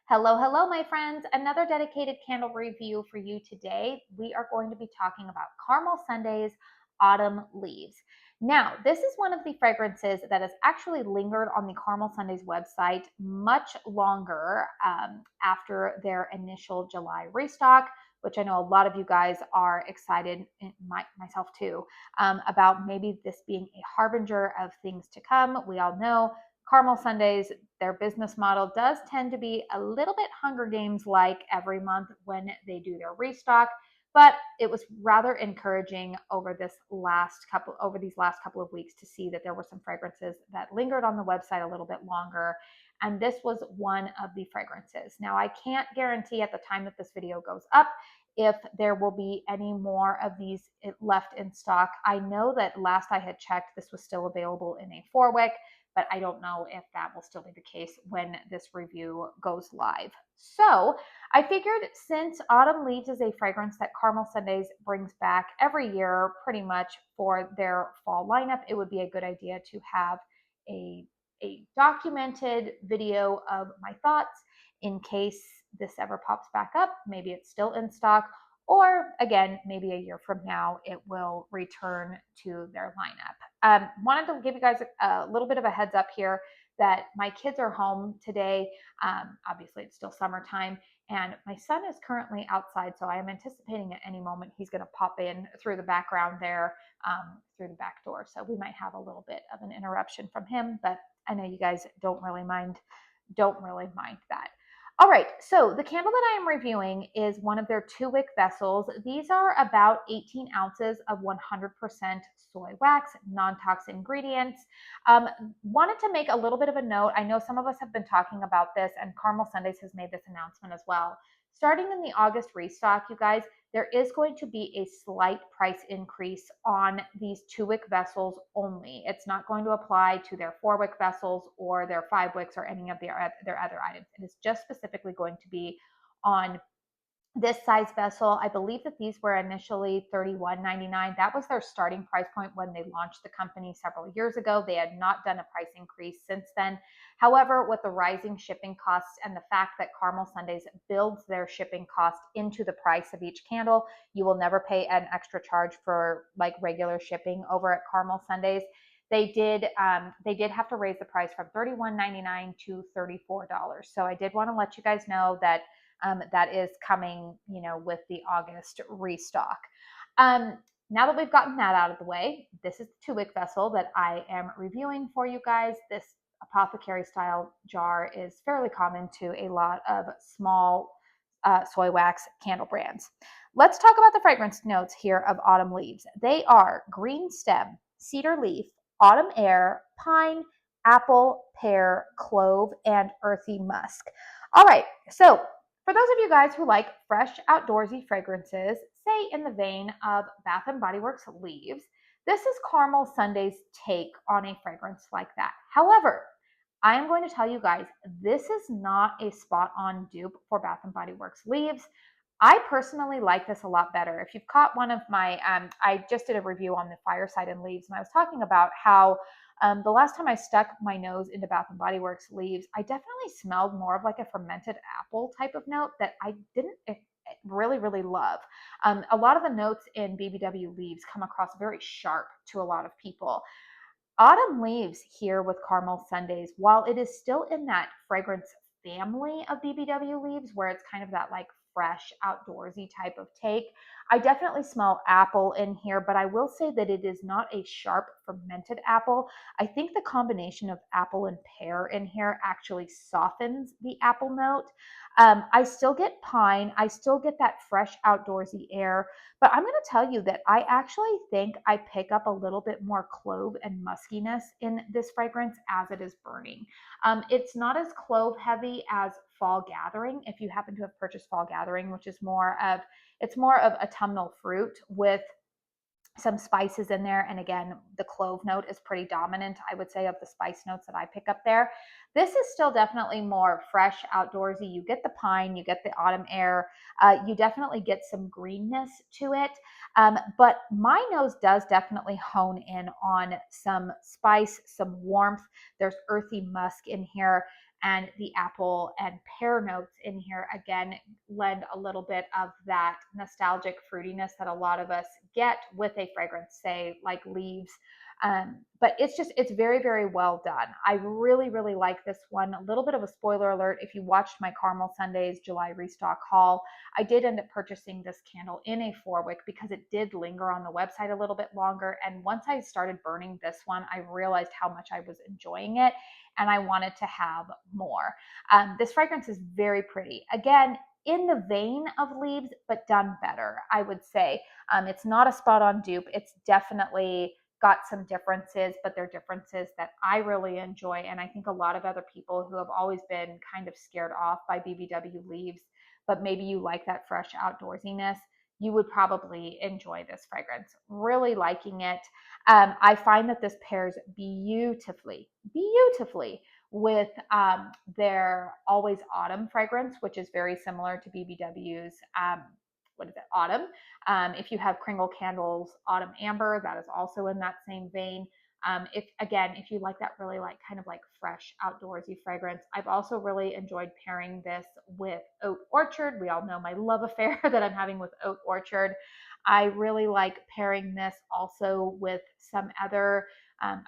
Hello, hello, my friends. Another dedicated candle review for you today. We are going to be talking about Caramel Sunday's Autumn Leaves. Now, this is one of the fragrances that has actually lingered on the Caramel Sunday's website much longer after their initial July restock, which I know a lot of you guys are excited, myself too, about maybe this being a harbinger of things to come. We all know Caramel Sundays, their business model does tend to be a little bit Hunger Games like every month when they do their restock, but it was rather encouraging over these last couple of weeks to see that there were some fragrances that lingered on the website a little bit longer, and this was one of the fragrances. Now, I can't guarantee at the time that this video goes up if there will be any more of these left in stock. I know that last I had checked, this was still available in a 4-wick, but I don't know if that will still be the case when this review goes live. So I figured since Autumn Leaves is a fragrance that Caramel Sundays brings back every year pretty much for their fall lineup, it would be a good idea to have a documented video of my thoughts in case this ever pops back up. Maybe it's still in stock, or again, maybe a year from now, it will return to their lineup. Wanted to give you guys a little bit of a heads up here that my kids are home today. Obviously, it's still summertime, and my son is currently outside, so I am anticipating at any moment he's going to pop in through the background there, through the back door. So we might have a little bit of an interruption from him, but I know you guys don't really mind that. All right, so the candle that I am reviewing is one of their 2-wick vessels. These are about 18 ounces of 100% soy wax, non-toxic ingredients. Wanted to make a little bit of a note. I know some of us have been talking about this, and Caramel Sundays has made this announcement as well. Starting in the August restock, you guys, there is going to be a slight price increase on these 2-wick vessels only. It's not going to apply to their 4-wick vessels or their 5-wicks or any of their other items. It is just specifically going to be on this size vessel. I believe that these were initially $31.99. That was their starting price point when they launched the company several years ago. They had not done a price increase since then. However, with the rising shipping costs and the fact that Caramel Sundays builds their shipping cost into the price of each candle, you will never pay an extra charge for like regular shipping over at Caramel Sundays. They did have to raise the price from $31.99 to $34. So I did want to let you guys know that that is coming, with the August restock. Now that we've gotten that out of the way, this is the 2-wick vessel that I am reviewing for you guys. This apothecary style jar is fairly common to a lot of small soy wax candle brands. Let's talk about the fragrance notes here of Autumn Leaves. They are green stem, cedar leaf, autumn air, pine, apple, pear, clove, and earthy musk. All right, so for those of you guys who like fresh, outdoorsy fragrances, say in the vein of Bath & Body Works Leaves, this is Caramel Sunday's take on a fragrance like that. However, I am going to tell you guys, this is not a spot-on dupe for Bath & Body Works Leaves. I personally like this a lot better. If you've caught one of my, I just did a review on the Fireside and Leaves, and I was talking about how the last time I stuck my nose into Bath & Body Works Leaves, I definitely smelled more of like a fermented apple type of note that I didn't really, really love. A lot of the notes in BBW Leaves come across very sharp to a lot of people. Autumn Leaves here with Caramel Sundays, while it is still in that fragrance family of BBW Leaves, where it's kind of that like fresh, outdoorsy type of take, I definitely smell apple in here, but I will say that it is not a sharp fermented apple. I think the combination of apple and pear in here actually softens the apple note. I still get pine. I still get that fresh, outdoorsy air, but I'm going to tell you that I actually think I pick up a little bit more clove and muskiness in this fragrance as it is burning. It's not as clove heavy as Fall Gathering. If you happen to have purchased Fall Gathering, which is more of autumnal fruit with some spices in there. And again, the clove note is pretty dominant, I would say, of the spice notes that I pick up there. This is still definitely more fresh, outdoorsy. You get the pine, you get the autumn air, you definitely get some greenness to it. But my nose does definitely hone in on some spice, some warmth. There's earthy musk in here. and the apple and pear notes in here again lend a little bit of that nostalgic fruitiness that a lot of us get with a fragrance, say like leaves. But it's very, very well done. I really, really like this one. A little bit of a spoiler alert. If you watched my Caramel Sundays July restock haul, I did end up purchasing this candle in a 4-wick because it did linger on the website a little bit longer. And once I started burning this one, I realized how much I was enjoying it and I wanted to have more. This fragrance is very pretty. Again, in the vein of leaves, but done better, I would say. It's not a spot on dupe. It's definitely got some differences, but they're differences that I really enjoy. And I think a lot of other people who have always been kind of scared off by BBW leaves, but maybe you like that fresh outdoorsiness, you would probably enjoy this fragrance. Really liking it. I find that this pairs beautifully with their Always Autumn fragrance, which is very similar to BBW's what is it, Autumn. If you have Kringle Candles Autumn Amber, that is also in that same vein. If you like that really like kind of like fresh outdoorsy fragrance, I've also really enjoyed pairing this with Oat Orchard. We all know my love affair that I'm having with Oat Orchard. I really like pairing this also with some other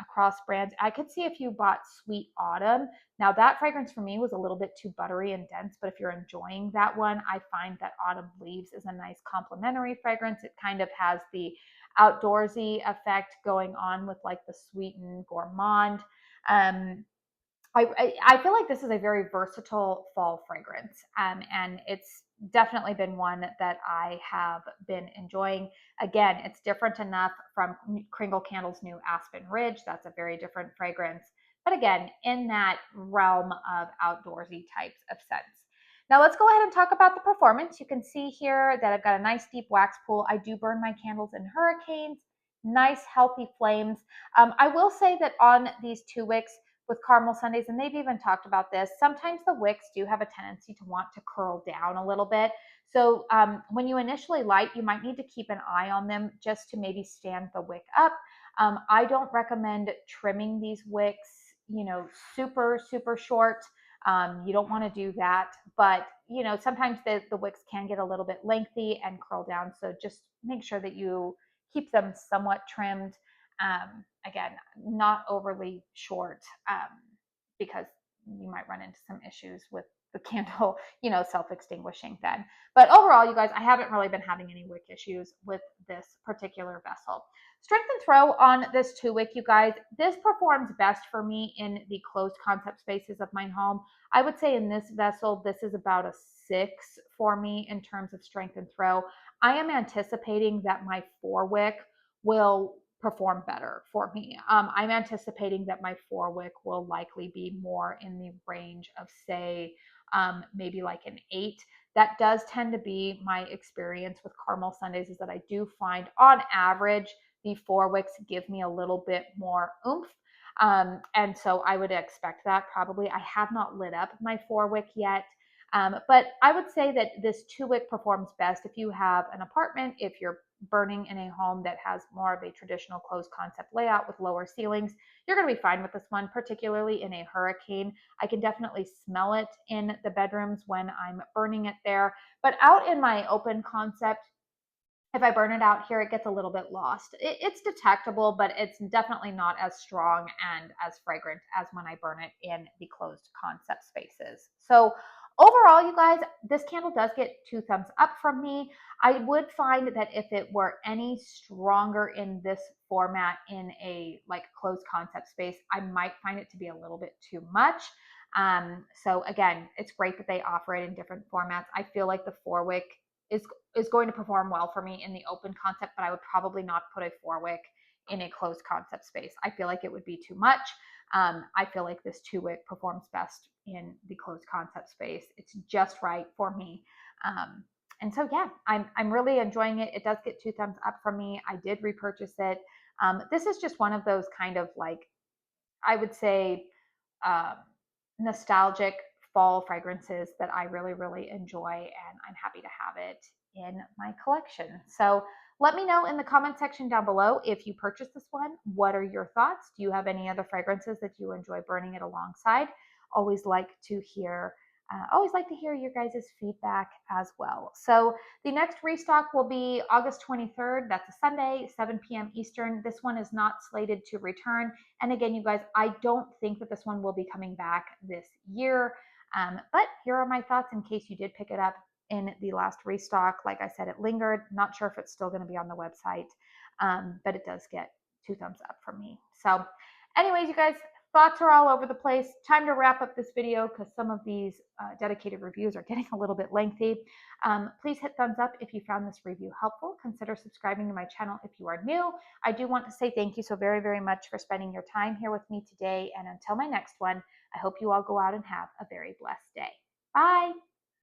across brands. I could see if you bought Sweet Autumn. Now that fragrance for me was a little bit too buttery and dense, but if you're enjoying that one, I find that Autumn Leaves is a nice complementary fragrance. It kind of has the outdoorsy effect going on with like the sweetened gourmand. I feel like this is a very versatile fall fragrance, and it's definitely been one that I have been enjoying. Again, it's different enough from Kringle Candles' new Aspen Ridge. That's a very different fragrance, but again, in that realm of outdoorsy types of scents. Now let's go ahead and talk about the performance. You can see here that I've got a nice deep wax pool. I do burn my candles in hurricanes, nice healthy flames. I will say that on these 2-wicks, with Caramel Sundays, and they've even talked about this, sometimes the wicks do have a tendency to want to curl down a little bit. So when you initially light, you might need to keep an eye on them just to maybe stand the wick up. I don't recommend trimming these wicks, super, super short. You don't want to do that, but sometimes the wicks can get a little bit lengthy and curl down. So just make sure that you keep them somewhat trimmed. Again, not overly short, because you might run into some issues with the candle, self-extinguishing then. But overall, you guys, I haven't really been having any wick issues with this particular vessel. Strength and throw on this 2-wick, you guys, this performs best for me in the closed concept spaces of my home. I would say in this vessel, this is about a 6 for me in terms of strength and throw. I am anticipating that my 4-wick will perform better for me. I'm anticipating that my 4-wick will likely be more in the range of, say, maybe like an 8. That does tend to be my experience with Caramel Sundays, is that I do find on average the 4-wicks give me a little bit more oomph. And so I would expect that probably. I have not lit up my 4-wick yet. But I would say that this 2-wick performs best if you have an apartment, if you're burning in a home that has more of a traditional closed concept layout with lower ceilings. You're going to be fine with this one, particularly in a hurricane. I can definitely smell it in the bedrooms when I'm burning it there. But out in my open concept, if I burn it out here, it gets a little bit lost. It's detectable, but it's definitely not as strong and as fragrant as when I burn it in the closed concept spaces. So overall, you guys, this candle does get 2 thumbs up from me. I would find that if it were any stronger in this format in a like closed concept space, I might find it to be a little bit too much. So again, it's great that they offer it in different formats. I feel like the 4-wick is going to perform well for me in the open concept, but I would probably not put a 4-wick in a closed concept space. I feel like it would be too much. I feel like this 2-wick performs best in the closed concept space. It's just right for me. And so, yeah, I'm really enjoying it. It does get 2 thumbs up from me. I did repurchase it. This is just one of those kind of like, I would say, um, nostalgic fall fragrances that I really, really enjoy, and I'm happy to have it in my collection. So let me know in the comment section down below if you purchased this one. What are your thoughts? Do you have any other fragrances that you enjoy burning it alongside? always like to hear your guys' feedback as well. So the next restock will be August 23rd. That's a Sunday, 7 p.m. Eastern. This one is not slated to return. And again, you guys, I don't think that this one will be coming back this year. But here are my thoughts in case you did pick it up in the last restock. Like I said, it lingered. Not sure if it's still going to be on the website, but it does get 2 thumbs up from me. So anyways, you guys, thoughts are all over the place. Time to wrap up this video because some of these dedicated reviews are getting a little bit lengthy. Please hit thumbs up if you found this review helpful. Consider subscribing to my channel if you are new. I do want to say thank you so very, very much for spending your time here with me today. And until my next one, I hope you all go out and have a very blessed day. Bye.